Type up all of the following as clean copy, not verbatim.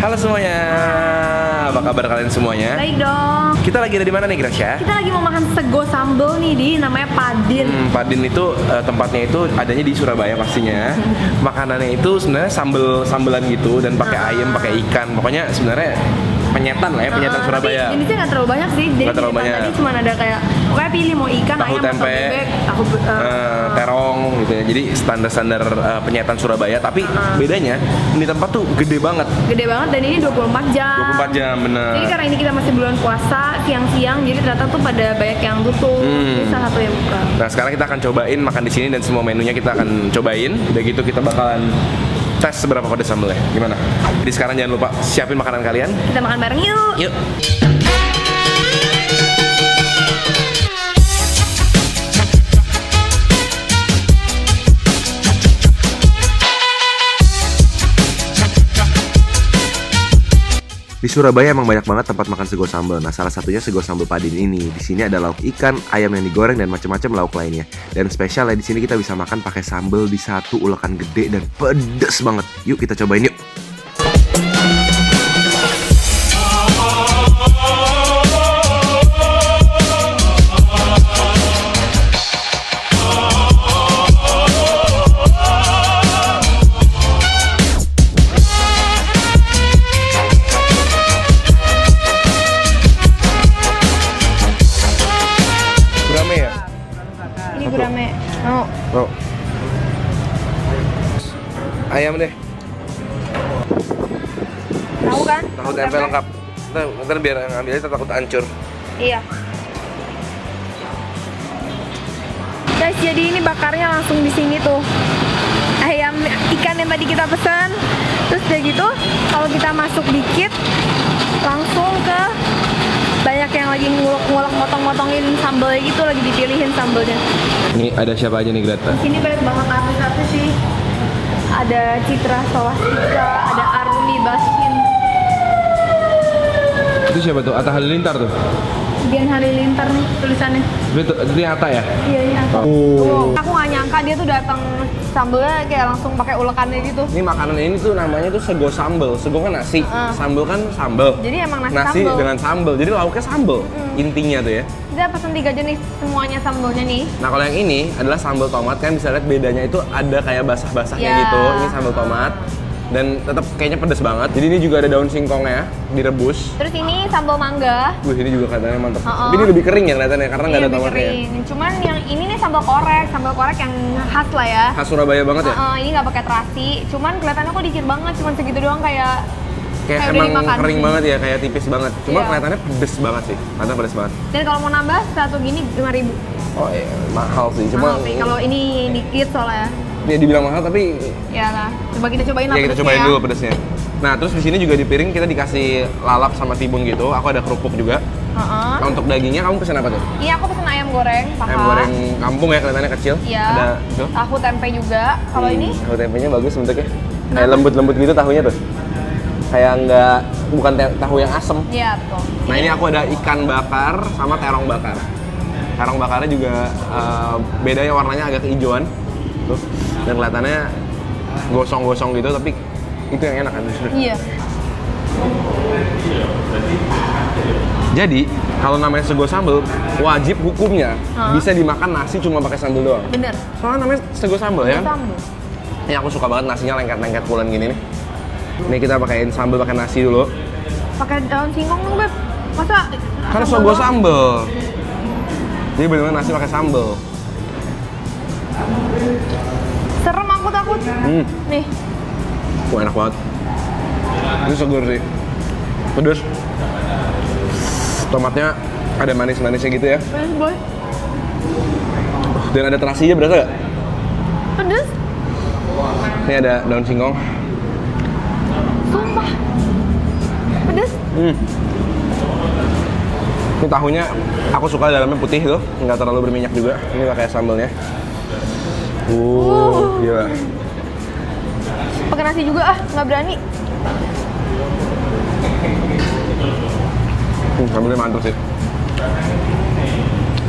Halo semuanya, apa kabar kalian semuanya? Baik dong. Kita lagi ada di mana nih Gracia? Kita lagi mau makan sego sambal nih di namanya Padin. Padin itu tempatnya itu adanya di Surabaya pastinya. Makanannya itu sebenarnya sambelan gitu dan pakai ayam, pakai ikan. Pokoknya sebenarnya penyetan lah ya, penyetan Surabaya. Tapi jenisnya nggak terlalu banyak sih. Jadi Nggak terlalu banyak. tadi cuma ada kayak pokoknya pilih mau ikan, Tahu ayam tempe, atau bebek, terong gitu ya. Jadi standar penyetan Surabaya. Tapi bedanya ini tempat tuh gede banget. Gede banget dan ini 24 jam. 24 jam bener. Jadi karena ini kita masih bulan puasa, siang-siang, jadi ternyata tuh pada banyak yang tutup. Jadi salah satu yang buka. Nah sekarang kita akan cobain makan di sini dan semua menunya kita akan cobain. Udah gitu kita bakalan tes seberapa pedas sambelnya. Gimana? Jadi sekarang jangan lupa siapin makanan kalian. Kita makan bareng yuk. Yuk. Di Surabaya emang banyak banget tempat makan sego sambal. Nah, salah satunya sego sambal Padin ini. Di sini ada lauk ikan, ayam yang digoreng dan macam-macam lauk lainnya. Dan spesial ya di sini kita bisa makan pakai sambal di satu ulekan gede dan pedes banget. Yuk kita cobain yuk. Ini gurame. Mau. Oh. Ayam deh. Tahu kan? Tahu tempe lengkap. Ntar biar ngambil aja takut hancur. Iya. Guys, jadi ini bakarnya langsung di sini tuh. Ayam ikan yang tadi kita pesan. Terus udah gitu, kalau kita masuk dikit langsung ke banyak yang lagi ngulek motong-motongin sambalnya gitu, lagi dipilihin sambalnya. Ini ada siapa aja nih Greta? Di sini banyak banget artis-artis sih. Ada Citra Scholastika, ada Arumi Baskin, Itu siapa tuh? Atta Halilintar tuh? Dian Halilintar nih tulisannya. Itu Atta ya? Iya, iya. Oh. Aku nggak nyangka dia tuh datang sambalnya kayak langsung pakai ulekannya gitu. Ini makanan ini tuh namanya tuh sego sambal. Sego kan nasi, sambal kan sambal. Jadi emang nasi Nasi sambal. dengan sambal. Jadi lauknya sambal. Intinya tuh ya. Kita pesen 3 jenis semuanya sambalnya nih. Nah kalau yang ini adalah sambal tomat, kan bisa lihat bedanya itu ada kayak basah-basahnya Ya. gitu. Ini sambal tomat dan tetap kayaknya pedas banget. Jadi ini juga ada daun singkongnya direbus. Terus ini sambal mangga. Wih ini juga katanya mantap. Oh. Tapi ini lebih kering ya kelihatannya karena nggak ada lebih tomatnya. kering. Cuman yang ini nih sambal korek yang khas lah ya. Khas Surabaya banget ya. Ini nggak pakai terasi. Cuman kelihatannya kok dikit banget, cuman segitu doang kayak Kayak udah emang dimakan kering sih. banget ya, kayak tipis banget. Cuma Iya. kelihatannya pedes banget sih. Kelihatannya pedes banget. Dan kalau mau nambah satu gini 5.000. Oh iya, mahal sih. Cuma Mahal sih kalau ini dikit soalnya. ya dibilang mahal tapi Ya lah. Coba kita cobain lah ya kita pedesnya cobain ya. dulu pedesnya. Nah, terus di sini juga di piring kita dikasih lalap sama timun gitu. Aku ada kerupuk juga. Nah, untuk dagingnya kamu pesen apa tuh? Ini aku pesen ayam goreng, paha. Ayam goreng kampung ya, kelihatannya kecil. Iya. Ada itu. Tahu tempe juga. Kalau ini Tahu tempenya bagus bentuknya. Kayak lembut-lembut gitu tahunya tuh. Kayak bukan tahu yang asem. iya betul. Nah, ini aku ada ikan bakar sama terong bakar. Terong bakarnya juga bedanya warnanya agak kehijauan. Tuh. Dan kelihatannya gosong-gosong gitu, tapi itu yang enak kan justru. Iya. Jadi, kalau namanya sego sambal, wajib hukumnya bisa dimakan nasi cuma pakai sambal doang. Bener. Soalnya namanya sego sambal ya kan? Sambal. Ini aku suka banget nasinya lengket-lengket pulen gini nih. Ini kita pakein sambal pakai nasi dulu. Pakai daun singkong dong, Beb. Masa Karena sambal sego doang? sambal. Jadi bener-bener nasi pakai sambal. Serem aku takut. Nih. Wah, enak banget. Ini seger sih. Pedes. Tomatnya ada manis-manisnya gitu ya. Pedes, boy. Dan ada terasinya, berasa gak? Pedes. Ini ada daun singkong. Sumpah. Pedes. Ini tahunya aku suka dalamnya putih tuh, nggak terlalu berminyak juga. Ini pakai sambalnya. Gila. Pakai nasi juga nggak berani. Sambalnya mantap sih.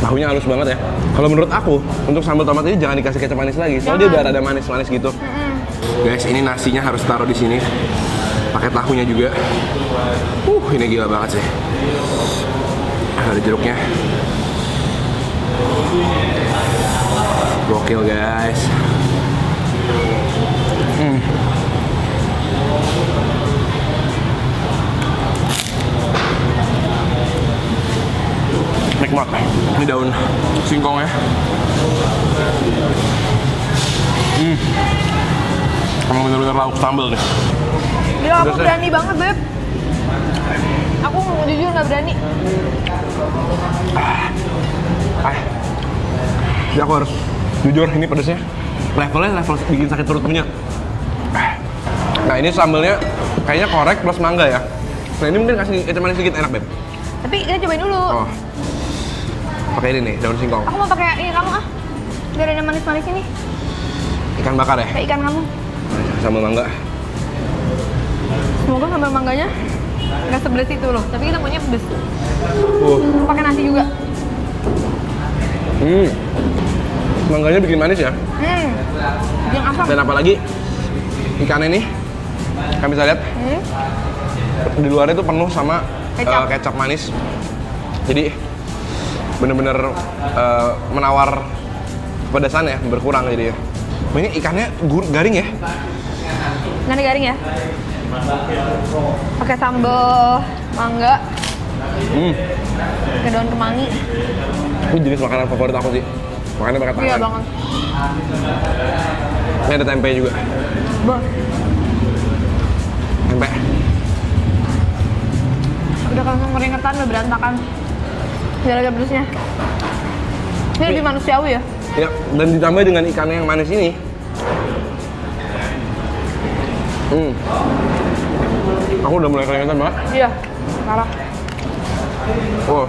Tahunya halus banget ya. Kalau menurut aku, untuk sambal tomat ini jangan dikasih kecap manis lagi. Soalnya dia udah ada manis-manis gitu. Guys, ini nasinya harus taruh di sini. Pakai tahunya juga. Ini gila banget sih. Ada jeruknya. Gokil guys. Nikmat. Ini daun singkongnya. Emang bener-bener lauk sambal deh. Gila, aku Pedasnya. berani banget, Beb. Aku jujur nggak berani. Jadi aku harus jujur, ini pedasnya levelnya level bikin sakit perut punya. Nah ini sambalnya kayaknya korek plus mangga ya. Nah ini mungkin kasih kecap manis sedikit, enak Beb. Tapi kita cobain dulu. Oh, pakai ini nih, daun singkong. Aku mau pakai ini kamu ah. Biar ada manis-manis ini. Ikan bakar ya, Kayak ikan kamu. sambal mangga. Semoga sambal mangganya nggak sebelas itu loh. Tapi kita punya pedes. Pakai nasi juga. Mangganya bikin manis ya. Yang asam. Dan apalagi ikannya nih, kalian bisa lihat di luarnya itu penuh sama Kecap. kecap manis. Jadi bener-bener menawar kepedasan ya, berkurang jadi ya. Ini ikannya garing ya. Nanti garing ya. Pakai sambal mangga. Pakai daun kemangi. Ini jenis makanan favorit aku sih. Makannya pakai tangan. Iya banget. Ini ada tempe juga. Tempe. Udah langsung keringetan, udah berantakan. Gara-gara pedesnya. Ini lebih manusiawi ya. Ya, dan ditambah dengan ikannya yang manis ini. Aku udah mulai keringetan banget. Iya, parah. Wow.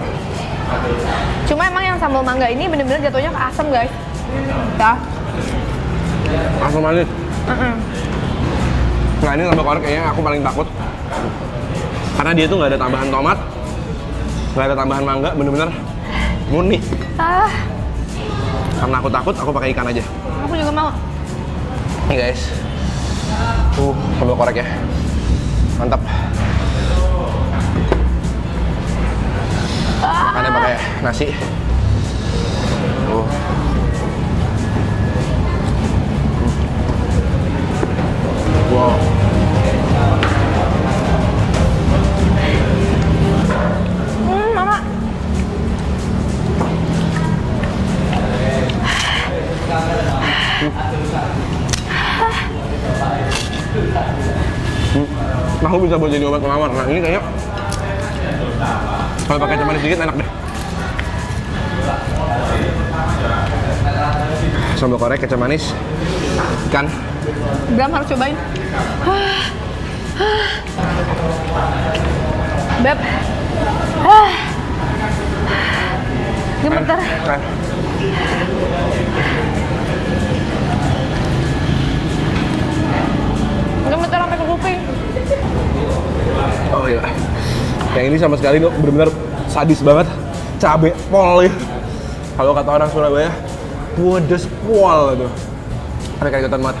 Cuma emang yang sambal mangga ini bener-bener jatuhnya ke asam guys. Ya. Asam manis. Nah ini sambal korek kayaknya aku paling takut. Karena dia tuh nggak ada tambahan tomat, nggak ada tambahan mangga, bener-bener murni. Karena aku takut, aku pakai ikan aja. Aku juga mau. Nih guys. Sambal korek ya. Mantap. Makannya pakai nasi. Wow. Mama. Aku bisa buat jadi obat penawar. Nah ini kayaknya kalau pakai manis sedikit enak deh. Sambal korek, kecap manis, ikan. Bram harus cobain. Beb. Gemeter. Gemeter sampai ke kuping. Oh iya. Yang ini sama sekali benar-benar sadis banget. Cabe pol ya. Kalau kata orang Surabaya, pedes pol itu. Ada keringetan banget.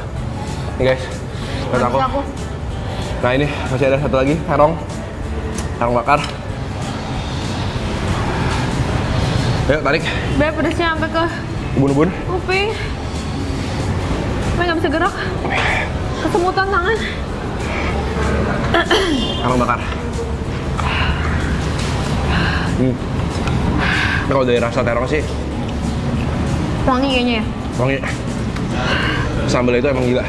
Nih guys, kata aku. Nah ini masih ada satu lagi, terong bakar. Ayo tarik. Beb pedesnya sampai ke Ubun-ubun. kuping. Sampai nggak bisa gerak. Kesemutan tangan. Terong bakar. Nah, kalau dari rasa terong sih Wangi kayaknya ya. wangi. Sambal itu emang gila.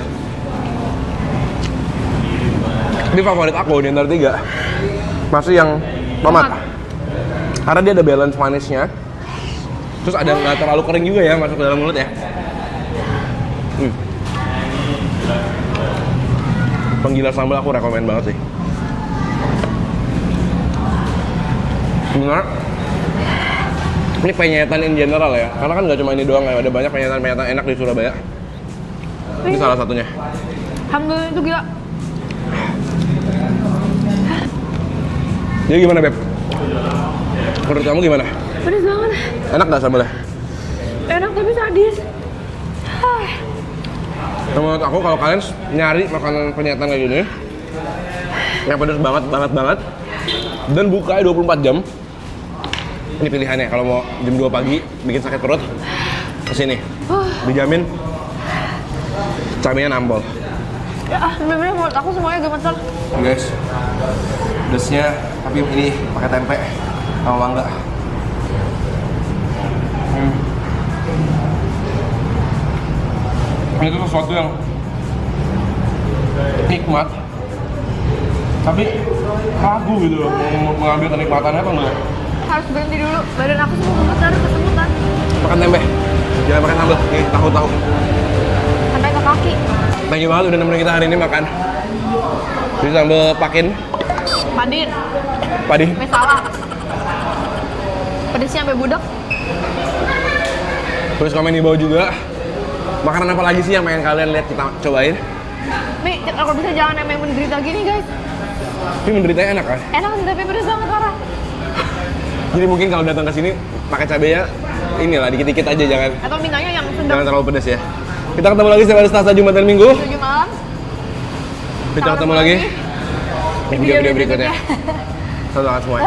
Ini favorit aku di antara tiga. Masih yang tomat. Karena dia ada balance manisnya. Terus ada nggak terlalu kering juga ya masuk ke dalam mulut ya. Penggila sambal aku rekomen banget sih. Benar. Ini penyetan in general ya. Karena kan nggak cuma ini doang ya. Ada banyak penyetan enak di Surabaya. Ini salah satunya. Alhamdulillah itu gila. Jadi gimana Beb? Menurut kamu gimana? Pedes banget. Enak nggak sambalnya? Enak tapi sadis. Menurut aku kalau kalian nyari makanan penyetan kayak gini, Yang pedas banget, banget. Dan buka 24 jam. Ini pilihannya kalau mau jam 2 pagi bikin sakit perut, kesini. Dijamin cabenya nampol. Ya, bener-bener menurut aku semuanya gemeter. Guys, pedasnya tapi ini pakai tempe sama mangga. Ini tuh sesuatu yang nikmat, tapi ragu gitu loh, mau mengambil kenikmatannya apa enggak? Harus berhenti dulu, badan aku semua gemeter, kesemutan. Makan tempe, jangan makan sambal. Nih, tahu. Sampai ke kaki. Thank you banget udah nemenin kita hari ini makan. Jadi sambal pakin, Padin, padi. sampai salah. Pedesnya sampai budak. Terus komen di bawah juga. Makanan apa lagi sih yang pengen kalian lihat kita cobain? Nih, kalau bisa jangan yang menderita gini guys. Tapi menderitanya enak kan? Enak sih tapi pedes banget parah. Jadi mungkin kalau datang ke sini pakai cabenya inilah dikit-dikit aja, jangan Atau mintanya yang sedang terlalu pedas ya. Kita ketemu lagi setiap hari Selasa, Jumat, dan Minggu. 7 malam. Kita ketemu lagi di video-video berikutnya. Selamat semua.